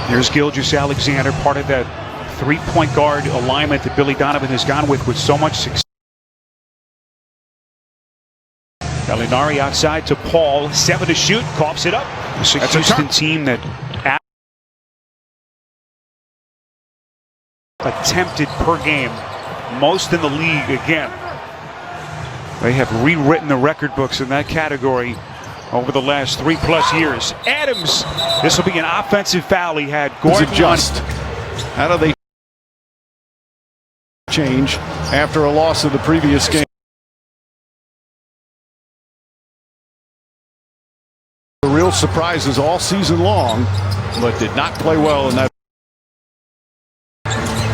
Here's Gilgeous-Alexander, part of that three-point guard alignment that Billy Donovan has gone with so much success. Gallinari outside to Paul, 7 to shoot, coughs it up. It's a Houston team that attempted per game, most in the league again. They have rewritten the record books in that category over the last 3+ years. Adams, this will be an offensive foul. He had Gordon adjust. How do they change after a loss of the previous game? The real surprises all season long, but did not play well in that.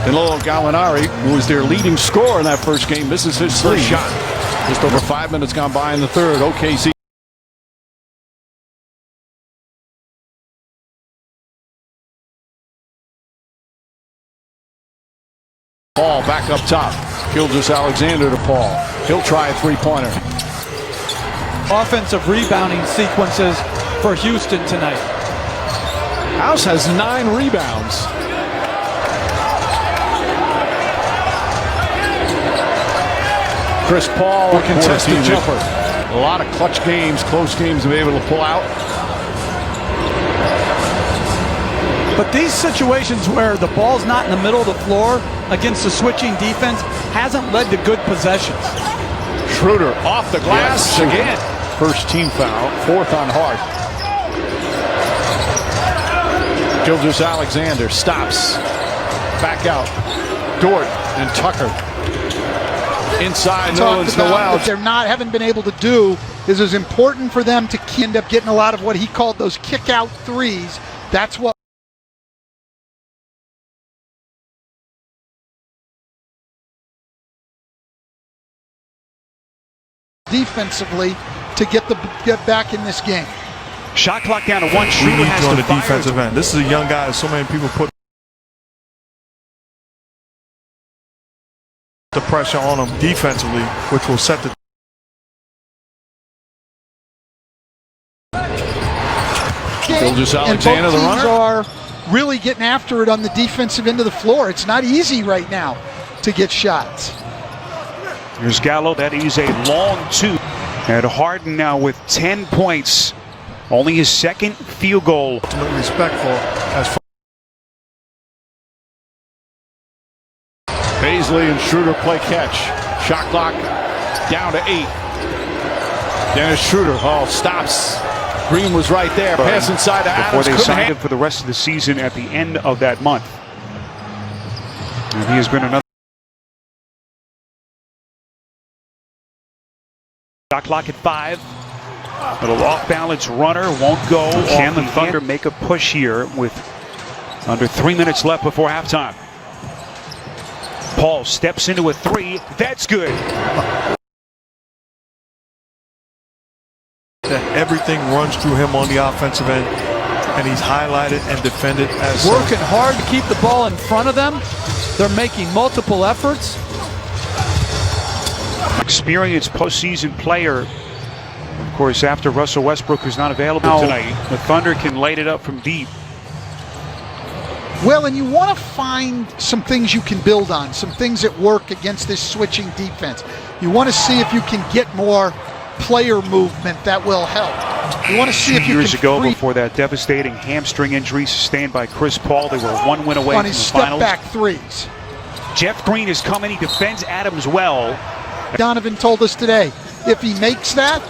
Danilo Gallinari, who was their leading scorer in that first game, misses his first shot. Just over 5 minutes gone by in the third. OKC. Paul back up top. Gilgeous-Alexander to Paul. He'll try a three-pointer. Offensive rebounding sequences for Houston tonight. House has 9 rebounds. Chris Paul, a contested jumper. A lot of clutch games, close games to be able to pull out. But these situations where the ball's not in the middle of the floor against the switching defense hasn't led to good possessions. Schroeder off the glass again. First team foul, 4th on Hart. Gilgeous-Alexander stops. Back out. Dort and Tucker. Inside, what they're haven't been able to do is as important for them to end up getting a lot of what he called those kick-out threes. That's what defensively to get back in this game. Shot clock down to 1. Shooter has on to the defensive end. This is a young guy. So many people put the pressure on him defensively, which will set the. Gilgeous-Alexander, the runner, are really getting after it on the defensive end of the floor. It's not easy right now to get shots. Here's Gallo. That is a long 2. And Harden now with 10 points. Only his 2nd field goal. Ultimately respectful as far. Paisley and Schroeder play catch. Shot clock down to 8. Dennis Schroeder, stops. Green was right there. Pass inside to Adams. Before they signed him for the rest of the season at the end of that month. And he has been another. Shot clock at 5. Little off-balance runner won't go. Can the Thunder make a push here with under 3 minutes left before halftime? Paul steps into a 3. That's good. Everything runs through him on the offensive end, and he's highlighted and defended as working hard to keep the ball in front of them. They're making multiple efforts. Experienced postseason player. Of course, after Russell Westbrook, who's not available tonight, the Thunder can light it up from deep. Well, and you want to find some things you can build on, some things that work against this switching defense. You want to see if you can get more player movement that will help. You want to see if you can. Years ago, before that devastating hamstring injury sustained by Chris Paul, they were 1 win away from the finals. On his step-back threes. Jeff Green has come in. He defends Adams well. Donovan told us today, if he makes that,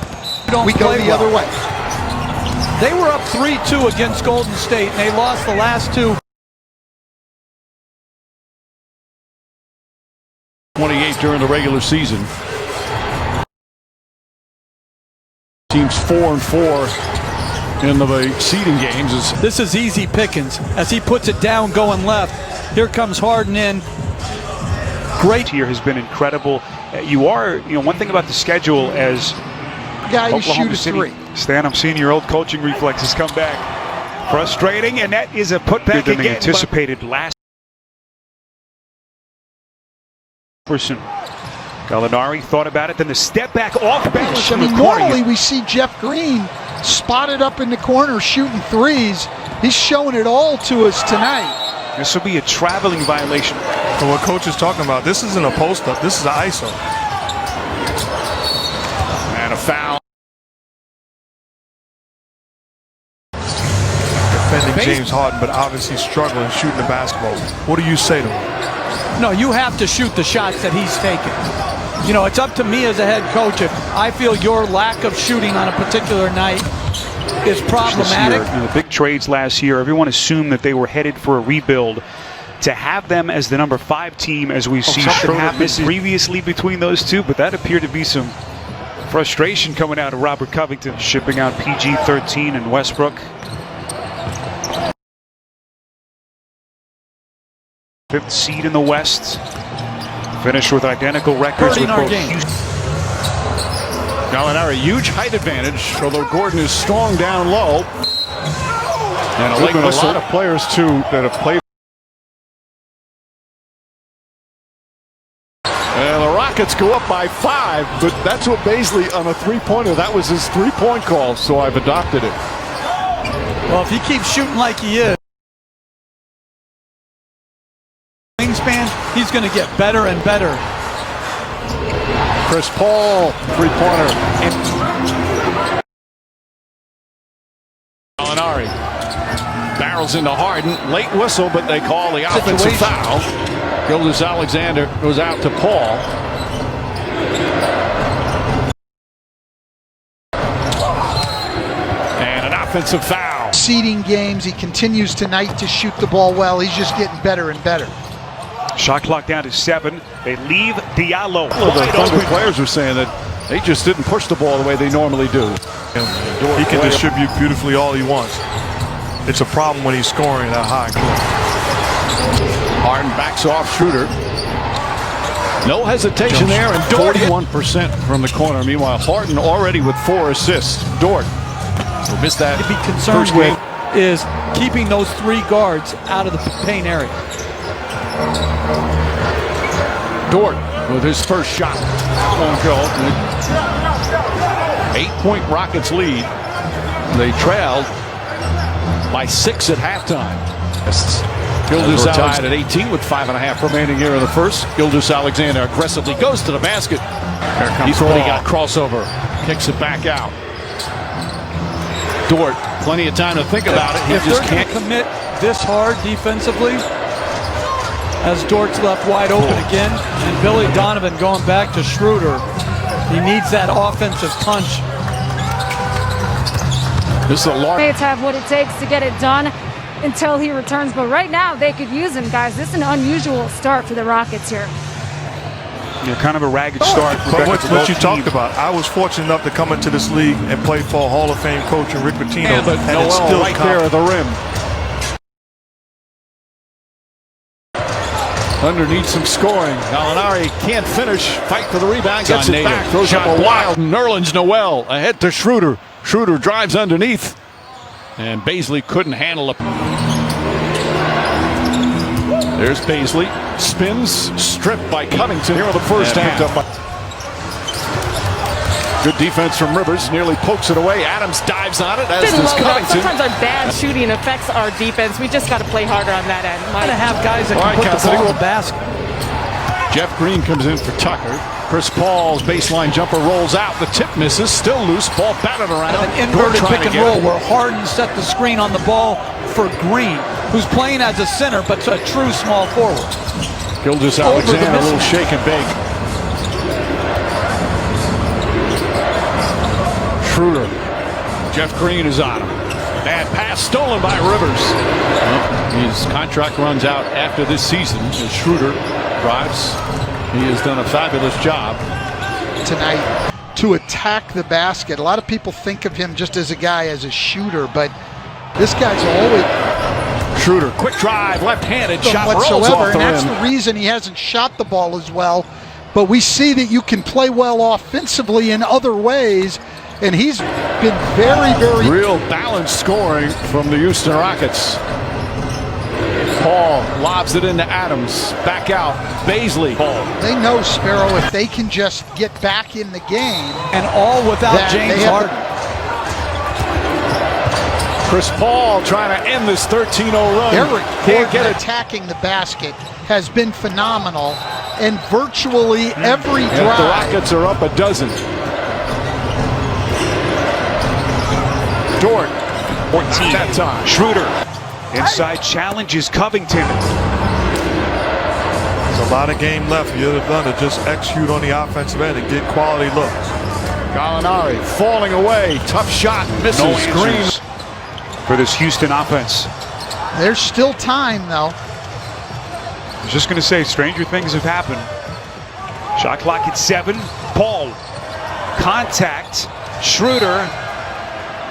we go the other way. They were up 3-2 against Golden State, and they lost the last 2. 28 during the regular season. Teams 4-4 in the seeding games. This is easy pickings as he puts it down going left. Here comes Harden in. Great here has been incredible. One thing about the schedule as guy to Oklahoma shoot a City. 3. Stan, I'm seeing your old coaching reflexes come back. Frustrating, and that is a putback again. Than anticipated last person. Gallinari thought about it, then the step back off balance. Normally we see Jeff Green spotted up in the corner shooting threes. He's showing it all to us tonight. This will be a traveling violation. So what coach is talking about, this isn't a post-up, this is an ISO. And a foul. Defending James Harden, but obviously struggling shooting the basketball. What do you say to him? No, you have to shoot the shots that he's taking. You know, it's up to me as a head coach. If I feel your lack of shooting on a particular night is problematic. This year, the big trades last year, everyone assumed that they were headed for a rebuild. To have them as the number 5 team, as we see something happened previously between those two, but that appeared to be some frustration coming out of Robert Covington, shipping out PG-13 and Westbrook. Fifth seed in the West, finished with identical records with both Houston. Gallinari, huge height advantage, although Gordon is strong down low. And a lot of players, too, that have played. And the Rockets go up by 5, but that's what Baisley on a three-pointer. That was his three-point call, so I've adopted it. Well, if he keeps shooting like he is, wingspan, he's going to get better and better. Chris Paul, three-pointer. Gallinari barrels into Harden. Late whistle, but they call the offensive foul. Gilgeous-Alexander goes out to Paul. And an offensive foul. Seeding games, he continues tonight to shoot the ball well. He's just getting better and better. Shot clock down to 7. They leave Diallo. The Thunder players are saying that they just didn't push the ball the way they normally do. He can distribute beautifully all he wants. It's a problem when he's scoring at a high clip. Harden backs off Schroeder. No hesitation there, and Dort 41% from the corner. Meanwhile, Harden already with 4 assists. Dort will miss that. To be concerned with is keeping those 3 guards out of the paint area. Dort with his first shot. Won't go. 8-point Rockets lead. They trailed by 6 at halftime. Gilgeous-Alexander at 18 with 5.5 remaining here in the first. Gilgeous-Alexander aggressively goes to the basket. He's already got crossover. Kicks it back out. Dort, plenty of time to think about it. He If just they're can't going to commit this hard defensively, as Dort's left wide open again, and Billy Donovan going back to Schroeder, he needs that offensive punch. This is a large. They have what it takes to get it done until he returns, but right now they could use him, guys. This is an unusual start for the Rockets here. Yeah, kind of a ragged start. But what you talked about, I was fortunate enough to come into this league and play for a Hall of Fame coach in Rick Pitino. Yeah, but and it's Noel still right there at the rim. Underneath some scoring. Gallinari can't finish. Fight for the rebound. Gets it back. Throws up a wild. Nerlens Noel ahead to Schroeder. Schroeder drives underneath. And Baisley couldn't handle it. There's Baisley. Spins. Stripped by Covington here in the first half. Good defense from Rivers. Nearly pokes it away. Adams dives on it, as does Covington. Sometimes our bad shooting affects our defense. We just got to play harder on that end. Got to have guys that can put the ball in the basket. Jeff Green comes in for Tucker. Chris Paul's baseline jumper rolls out. The tip misses. Still loose. Ball batted around. An inverted pick and roll where Harden set the screen on the ball for Green, who's playing as a center but a true small forward. Gilgeous-Alexander, a little shake and bake. Schroeder. Jeff Green is on him. Bad pass stolen by Rivers. Well, his contract runs out after this season as Schroeder drives. He has done a fabulous job tonight to attack the basket. A lot of people think of him just as a guy as a shooter, but this guy's always Schroeder, quick drive, left-handed shot whatsoever, rolls off the and that's rim. the reason he hasn't shot the ball as well. But we see that you can play well offensively in other ways, and he's been very real balanced scoring from the Houston Rockets. Paul lobs it into Adams. Back out. Baisley. Paul. They know, Sparrow, if they can just get back in the game. And all without James Harden. Chris Paul trying to end this 13-0 run. Eric Can't get Gordon it. attacking the basket has been phenomenal, and virtually every And drive. the Rockets are up a dozen. Dort. 14. That time. Schroeder inside challenges Covington. There's a lot of game left for the other Thunder. Just execute on the offensive end and get quality looks. Gallinari falling away. Tough shot. Misses. No Green. answers for this Houston offense. There's still time, though. I was just going to say, stranger things have happened. Shot clock at 7. Paul. Contact. Schroeder.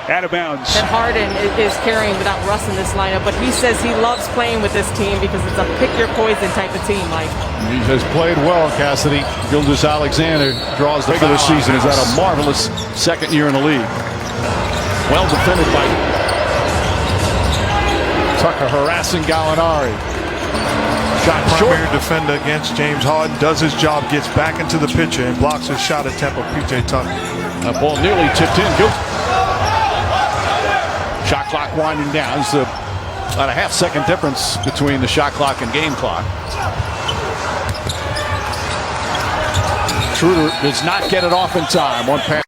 Out of bounds. And Harden is carrying without Russ in this lineup, but he says he loves playing with this team because it's a pick-your-poison type of team, Mike. He has played well, Cassidy. Gilgeous-Alexander draws the regular season. Has had a marvelous second year in the league. Well defended by Tucker, harassing Gallinari. Shot short. Primary defender against James Harden, does his job, gets back into the picture and blocks his shot attempt of PJ Tucker. That ball nearly tipped in. Shot clock winding down. It's about a half-second difference between the shot clock and game clock. Schroeder does not get it off in time. One pass.